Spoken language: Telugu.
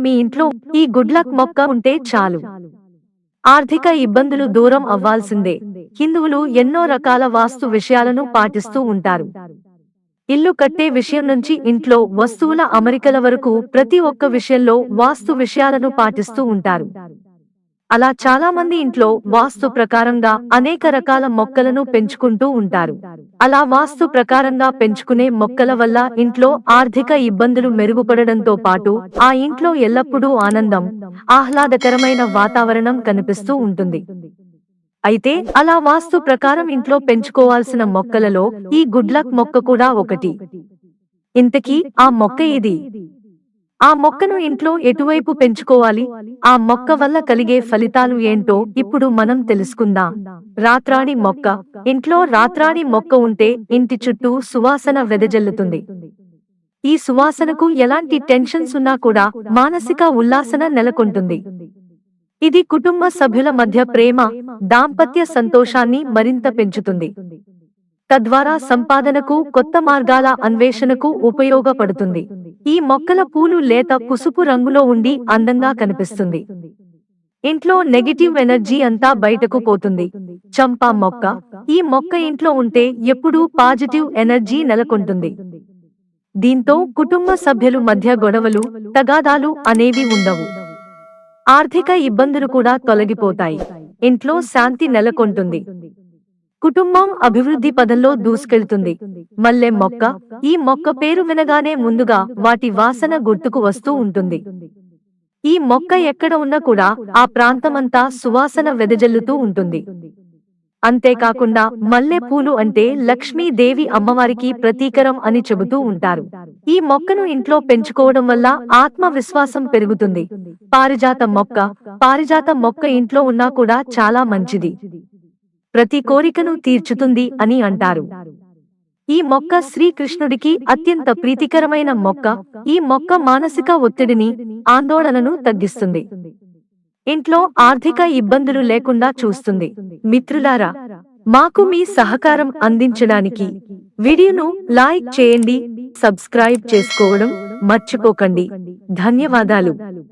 మీ ఇంట్లో ఈ గుడ్ లక్ మొక్క ఉంటే చాలు. ఆర్థిక ఇబ్బందులు దూరం అవ్వాల్సిందే. హిందువులు ఎన్నో రకాల వాస్తు విషయాలను పాటిస్తూ ఉంటారు. ఇల్లు కట్టే విషయం నుంచి ఇంట్లో వస్తువుల అమరికల వరకు ప్రతి ఒక్క విషయంలో వాస్తు విషయాలను పాటిస్తూ ఉంటారు. అలా చాలా మంది ఇంట్లో వాస్తు ప్రకారంగా అనేక రకాల మొక్కలను పెంచుకుంటూ ఉంటారు. అలా వాస్తు ప్రకారంగా పెంచుకునే మొక్కల వల్ల ఇంట్లో ఆర్థిక ఇబ్బందులు మెరుగుపడడంతో పాటు ఆ ఇంట్లో ఎల్లప్పుడూ ఆనందం, ఆహ్లాదకరమైన వాతావరణం కనిపిస్తూ ఉంటుంది. అయితే అలా వాస్తు ప్రకారం ఇంట్లో పెంచుకోవాల్సిన మొక్కలలో ఈ గుడ్ లక్ మొక్క కూడా ఒకటి. ఇంతకీ ఆ మొక్క ఏది? ఆ మొక్కను ఇంట్లో ఎటువైపు పెంచుకోవాలి? ఆ మొక్క వల్ల కలిగే ఫలితాలు ఏంటో ఇప్పుడు మనం తెలుసుకుందాం. రాత్రాణి మొక్క. ఇంట్లో రాత్రాణి మొక్క ఉంటే ఇంటి చుట్టూ సువాసన వెదజల్లుతుంది. ఈ సువాసనకు ఎలాంటి టెన్షన్స్ ఉన్నా కూడా మానసిక ఉల్లాసన నెలకొంటుంది. ఇది కుటుంబ సభ్యుల మధ్య ప్రేమ, దాంపత్య సంతోషాన్ని మరింత పెంచుతుంది. తద్వారా సంపాదనకు, కొత్త మార్గాల అన్వేషణకు ఉపయోగపడుతుంది. ఈ మొక్కల పూలు లేత పసుపు రంగులో ఉండి అందంగా కనిపిస్తుంది. ఇంట్లో నెగటివ్ ఎనర్జీ అంతా బయటకు పోతుంది. చంపా మొక్క. ఈ మొక్క ఇంట్లో ఉంటే ఎప్పుడూ పాజిటివ్ ఎనర్జీ నెలకొంటుంది. దీంతో కుటుంబ సభ్యుల మధ్య గొడవలు, తగాదాలు అనేవి ఉండవు. ఆర్థిక ఇబ్బందులు కూడా తొలగిపోతాయి. ఇంట్లో శాంతి నెలకొంటుంది. కుటుంబం అభివృద్ధి పదంలో దూసుకెళ్తుంది. మల్లె మొక్క. ఈ మొక్క పేరు వినగానే ముందుగా వాటి వాసన గుర్తుకు వస్తూ ఉంటుంది. ఈ మొక్క ఎక్కడ ఉన్నా కూడా ఆ ప్రాంతమంతా సువాసన వెదజల్లుతూ ఉంటుంది. అంతేకాకుండా మల్లె పూలు అంటే లక్ష్మీదేవి అమ్మవారికి ప్రతీకరం అని చెబుతూ ఉంటారు. ఈ మొక్కను ఇంట్లో పెంచుకోవడం వల్ల ఆత్మవిశ్వాసం పెరుగుతుంది. పారిజాత మొక్క. పారిజాత మొక్క ఇంట్లో ఉన్నా కూడా చాలా మంచిది. ప్రతి కోరికను తీర్చుతుంది అని అంటారు. ఈ మొక్క శ్రీకృష్ణుడికి అత్యంత ప్రీతికరమైన మొక్క. ఈ మొక్క మానసిక ఒత్తిడిని, ఆందోళనను తగ్గిస్తుంది. ఇంట్లో ఆర్థిక ఇబ్బందులు లేకుండా చూస్తుంది. మిత్రులారా, మాకు మీ సహకారం అందించడానికి వీడియోను లైక్ చేయండి, సబ్స్క్రైబ్ చేసుకోవడం మర్చిపోకండి. ధన్యవాదాలు.